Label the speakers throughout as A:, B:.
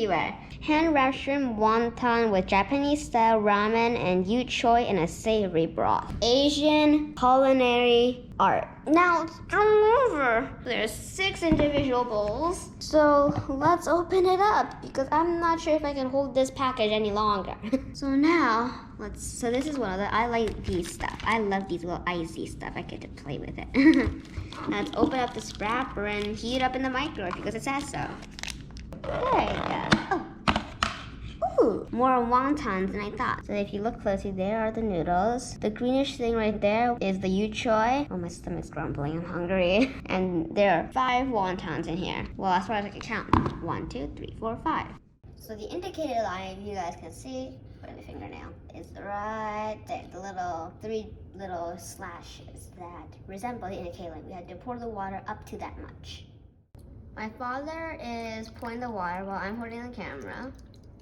A: everywhere. Hand-wrapped shrimp wonton with Japanese-style ramen and Choy in a savory broth. Asian culinary art. Now it's over. There's 6 individual bowls. So let's open it up because I'm not sure if I can hold this package any longer. So now, so this is one of the, I like these stuff. I love these little icy stuff. I get to play with it. Now let's open up this wrapper and heat it up in the microwave because it says so. There you go. Oh. Ooh, more wontons than I thought. So if you look closely, there are the noodles. The greenish thing right there is the Choy. Oh, my stomach's grumbling. I'm hungry. And there are 5 wontons in here. Well, as far as I can count. 1, 2, 3, 4, 5. So the indicated line, if you guys can see, put in the fingernail, is right there. The 3 little slashes that resemble the indicated line. We had to pour the water up to that much. My father is pouring the water while I'm holding the camera.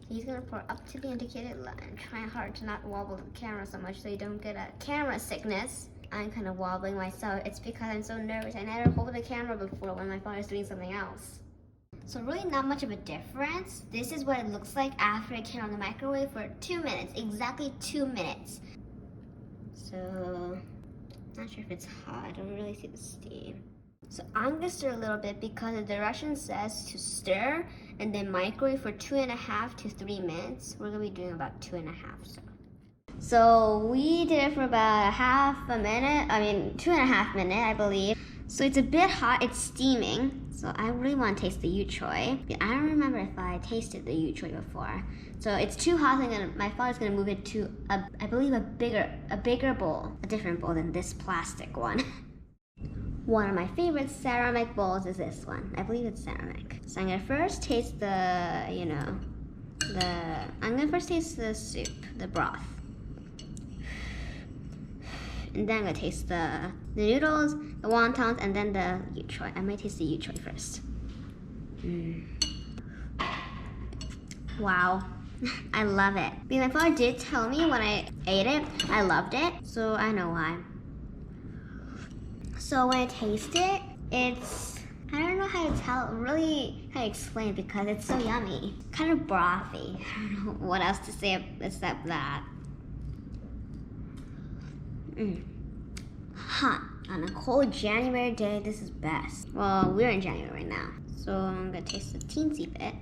A: He's gonna pour up to the indicated line, trying hard to not wobble the camera so much so you don't get a camera sickness. I'm kind of wobbling myself. It's because I'm so nervous. I never hold the camera before when my father's doing something else. So really not much of a difference. This is what it looks like after it came out of the microwave for 2 minutes, exactly 2 minutes. So, not sure if it's hot. I don't really see the steam. So I'm gonna stir a little bit because the direction says to stir and then microwave for 2.5 to 3 minutes. We're gonna be doing about 2.5. So we did it for about 2.5 minutes, I believe. So it's a bit hot, it's steaming. So I really want to taste the Choy. I don't remember if I tasted the Choy before. So it's too hot, so my father's gonna move it to I believe a bigger bowl, a different bowl than this plastic one. One of my favorite ceramic bowls is this one. I believe it's ceramic. So I'm gonna first taste I'm gonna first taste the soup, the broth. And then I'm gonna taste the noodles, the wontons, and then the Choy. I might taste the Choy first. Wow, I love it. Because my father did tell me when I ate it, I loved it, so I know why. So when I taste it, it's, I don't know how to explain because it's so yummy. Kind of brothy. I don't know what else to say except that. Hot. On a cold January day, this is best. Well, we're in January right now. So I'm gonna taste a teensy bit.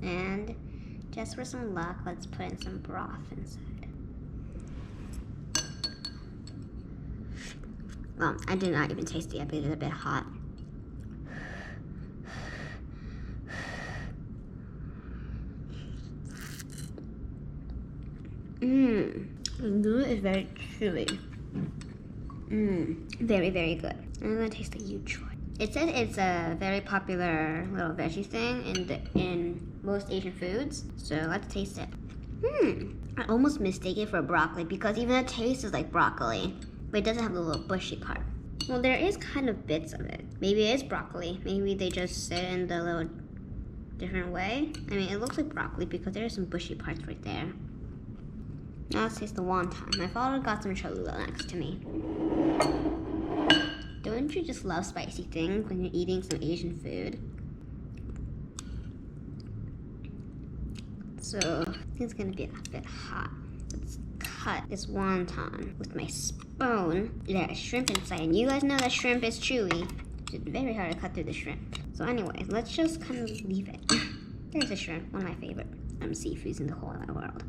A: And just for some luck, let's put in some broth inside. Well, I did not even taste it yet, but it is a bit hot. The noodle is very chewy. Very, very good. I'm gonna taste the Choy. It says it's a very popular little veggie thing in most Asian foods. So let's taste it. I almost mistake it for broccoli because even the taste is like broccoli, but it doesn't have the little bushy part. Well, there is kind of bits of it. Maybe it is broccoli. Maybe they just sit in the little different way. I mean, it looks like broccoli because there are some bushy parts right there. Now let's taste the wonton. My father got some Cholula next to me. Don't you just love spicy things when you're eating some Asian food? So, I think it's gonna be a bit hot. Let's cut this wonton with my spoon. There's shrimp inside, and you guys know that shrimp is chewy. It's very hard to cut through the shrimp. So anyways, let's just kind of leave it. There's a shrimp, one of my favorite seafoods in the whole wide world.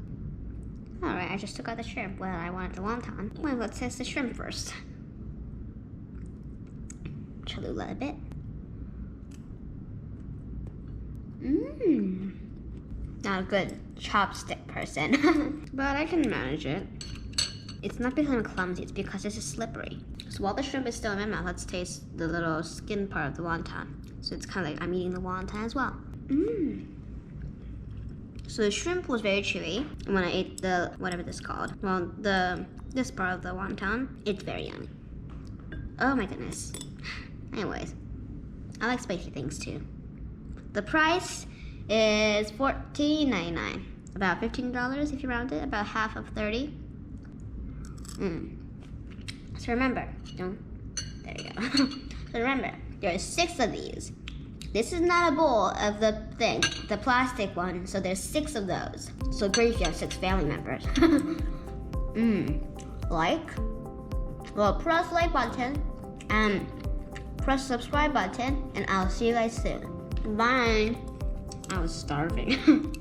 A: Alright, I just took out the shrimp. Well, I wanted the wonton. Well, let's test the shrimp first. Cholula a bit. Not a good chopstick person, but I can manage it. It's not because I'm clumsy, it's because this is slippery. So while the shrimp is still in my mouth, let's taste the little skin part of the wonton. So it's kind of like I'm eating the wonton as well. So the shrimp was very chewy. And when I ate the, whatever this is called, well, this part of the wonton, it's very yummy. Oh my goodness. Anyways, I like spicy things too. The price is $14.99. About $15 if you round it, about half of 30. So remember, there you go. So remember, there are 6 of these. This is not a bowl of the thing, the plastic one. So there's 6 of those. So great if you have 6 family members. Like? Well, press like button and press subscribe button, and I'll see you guys soon. Bye. I was starving.